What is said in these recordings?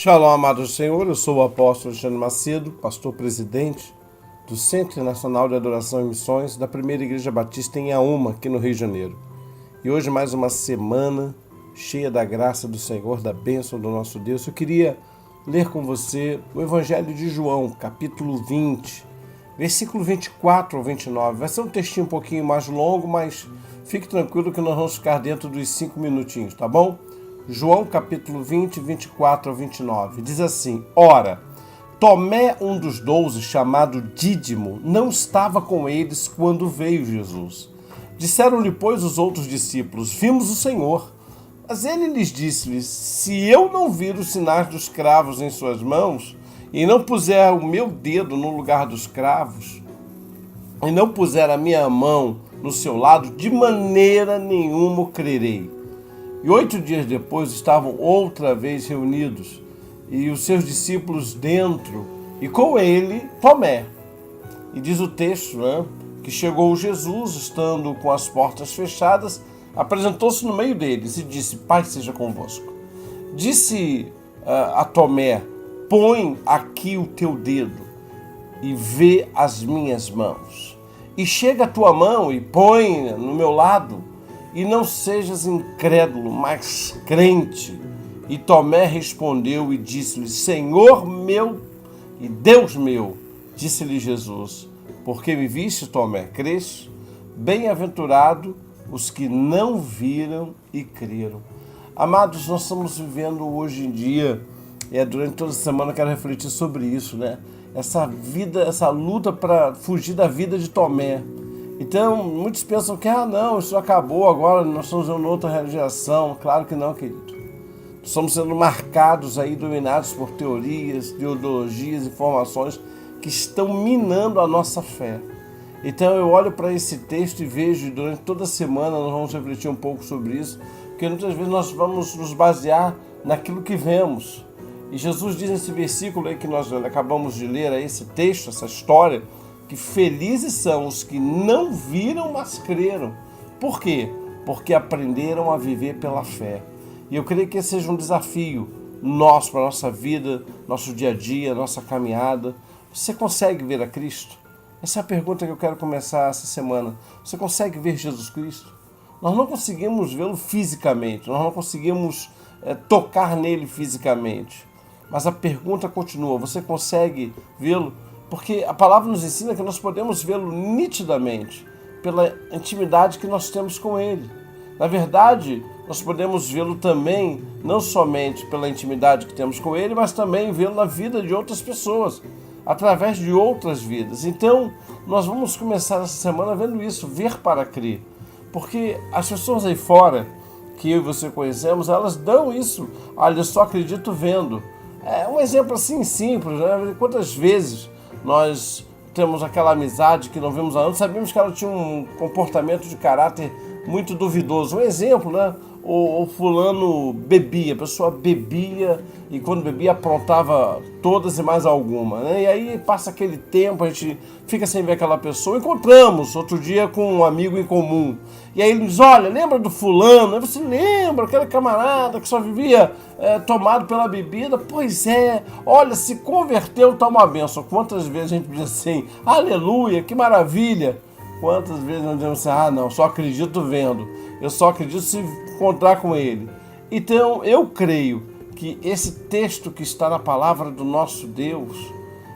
Shalom, amados do Senhor, eu sou o apóstolo Alexandre Macedo, pastor-presidente do Centro Nacional de Adoração e Missões da Primeira Igreja Batista em Auma, aqui no Rio de Janeiro. E hoje mais uma semana cheia da graça do Senhor, da bênção do nosso Deus. Eu queria ler com você o Evangelho de João, capítulo 20, versículo 24 ao 29. Vai ser um textinho um pouquinho mais longo, mas fique tranquilo que nós vamos ficar dentro dos 5 minutinhos, tá bom? João capítulo 20, 24 ao 29, diz assim: Ora, Tomé, um dos 12, chamado Dídimo, não estava com eles quando veio Jesus. Disseram-lhe, pois, os outros discípulos: Vimos o Senhor. Mas ele lhes disse-lhes: Se eu não vir os sinais dos cravos em suas mãos, e não puser o meu dedo no lugar dos cravos, e não puser a minha mão no seu lado, de maneira nenhuma crerei. E 8 dias depois estavam outra vez reunidos, e os seus discípulos dentro, e com ele Tomé. E diz o texto, que chegou Jesus, estando com as portas fechadas, apresentou-se no meio deles e disse: Pai seja convosco. Disse a Tomé: Põe aqui o teu dedo e vê as minhas mãos. E chega a tua mão e põe no meu lado. E não sejas incrédulo, mas crente. E Tomé respondeu e disse-lhe: Senhor meu e Deus meu. Disse-lhe Jesus: Porque me viste, Tomé, crês? Bem-aventurado os que não viram e creram. Amados, nós estamos vivendo hoje em dia, durante toda a semana eu quero refletir sobre isso, Essa vida, essa luta para fugir da vida de Tomé. Então, muitos pensam que, não, isso acabou, agora nós estamos em outra religião. Claro que não, querido. Estamos sendo marcados aí, dominados por teorias, ideologias, informações que estão minando a nossa fé. Então, eu olho para esse texto e vejo, e durante toda a semana nós vamos refletir um pouco sobre isso, porque muitas vezes nós vamos nos basear naquilo que vemos. E Jesus diz nesse versículo aí que nós acabamos de ler, esse texto, essa história, que felizes são os que não viram, mas creram. Por quê? Porque aprenderam a viver pela fé. E eu creio que esse seja um desafio nosso, para a nossa vida, nosso dia a dia, nossa caminhada. Você consegue ver a Cristo? Essa é a pergunta que eu quero começar essa semana. Você consegue ver Jesus Cristo? Nós não conseguimos vê-lo fisicamente, nós não conseguimos tocar nele fisicamente. Mas a pergunta continua: você consegue vê-lo? Porque a palavra nos ensina que nós podemos vê-lo nitidamente pela intimidade que nós temos com ele. Na verdade, nós podemos vê-lo também, não somente pela intimidade que temos com ele, mas também vê-lo na vida de outras pessoas, através de outras vidas. Então, nós vamos começar essa semana vendo isso, ver para crer. Porque as pessoas aí fora, que eu e você conhecemos, elas dão isso: olha, eu só acredito vendo. É um exemplo assim simples, Quantas vezes nós temos aquela amizade que não vimos há anos, sabemos que ela tinha um comportamento de caráter muito duvidoso. Um exemplo, O fulano bebia, a pessoa bebia e quando bebia aprontava todas e mais alguma, E aí passa aquele tempo, a gente fica sem ver aquela pessoa, encontramos outro dia com um amigo em comum. E aí ele diz: olha, lembra do fulano? Aí você lembra, aquele camarada que só vivia tomado pela bebida? Pois é, olha, se converteu, tá uma bênção. Quantas vezes a gente diz assim: aleluia, que maravilha. Quantas vezes nós dizemos assim: não, só acredito vendo. Eu só acredito se encontrar com ele. Então, eu creio que esse texto que está na palavra do nosso Deus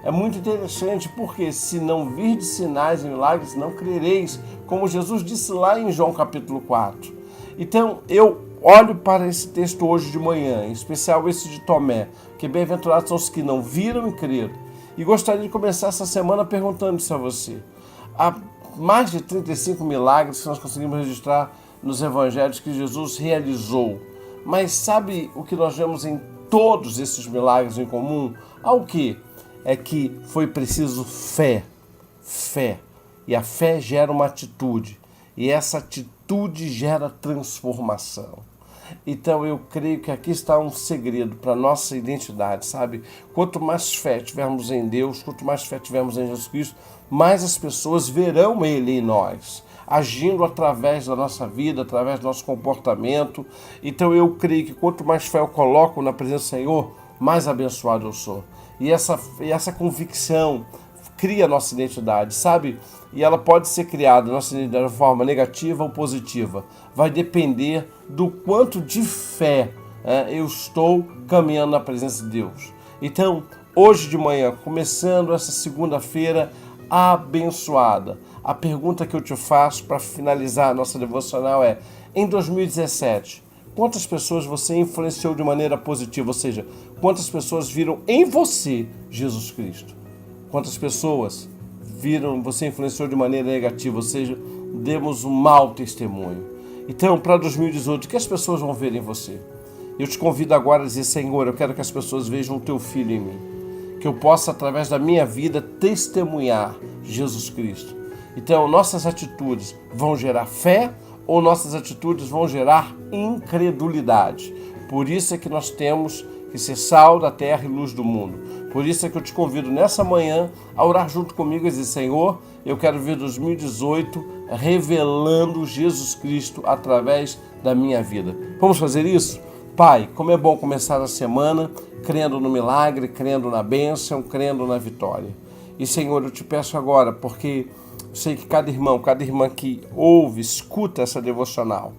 é muito interessante, porque se não virdes sinais e milagres, não crereis, como Jesus disse lá em João capítulo 4. Então, eu olho para esse texto hoje de manhã, em especial esse de Tomé, que bem-aventurados são os que não viram e creram. E gostaria de começar essa semana perguntando isso a você. Há mais de 35 milagres que nós conseguimos registrar nos evangelhos que Jesus realizou. Mas sabe o que nós vemos em todos esses milagres em comum? Ao que? É que foi preciso fé. Fé. E a fé gera uma atitude. E essa atitude gera transformação. Então eu creio que aqui está um segredo para a nossa identidade, sabe? Quanto mais fé tivermos em Deus, quanto mais fé tivermos em Jesus Cristo, mais as pessoas verão Ele em nós, agindo através da nossa vida, através do nosso comportamento. Então eu creio que quanto mais fé eu coloco na presença do Senhor, mais abençoado eu sou. E essa convicção cria a nossa identidade, sabe? E ela pode ser criada, nossa identidade, de forma negativa ou positiva. Vai depender do quanto de fé eu estou caminhando na presença de Deus. Então, hoje de manhã, começando essa segunda-feira abençoada, a pergunta que eu te faço para finalizar a nossa devocional é: em 2017, quantas pessoas você influenciou de maneira positiva? Ou seja, quantas pessoas viram em você Jesus Cristo? Quantas pessoas você influenciou de maneira negativa? Ou seja, demos um mau testemunho. Então, para 2018, o que as pessoas vão ver em você? Eu te convido agora a dizer: Senhor, eu quero que as pessoas vejam o teu filho em mim, que eu possa, através da minha vida, testemunhar Jesus Cristo. Então, nossas atitudes vão gerar fé ou nossas atitudes vão gerar incredulidade? Por isso é que nós temos que ser sal da terra e luz do mundo. Por isso é que eu te convido nessa manhã a orar junto comigo e dizer: Senhor, eu quero ver 2018 revelando Jesus Cristo através da minha vida. Vamos fazer isso? Pai, como é bom começar a semana crendo no milagre, crendo na bênção, crendo na vitória. E, Senhor, eu te peço agora, porque eu sei que cada irmão, cada irmã que ouve, escuta essa devocional,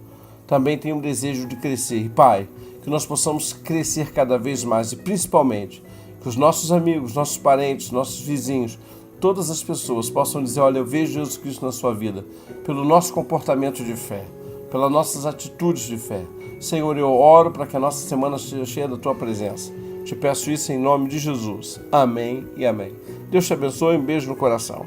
também tem um desejo de crescer. E, Pai, que nós possamos crescer cada vez mais e, principalmente, que os nossos amigos, nossos parentes, nossos vizinhos, todas as pessoas possam dizer: olha, eu vejo Jesus Cristo na sua vida, pelo nosso comportamento de fé, pelas nossas atitudes de fé. Senhor, eu oro para que a nossa semana seja cheia da Tua presença. Te peço isso em nome de Jesus. Amém e amém. Deus te abençoe. Um beijo no coração.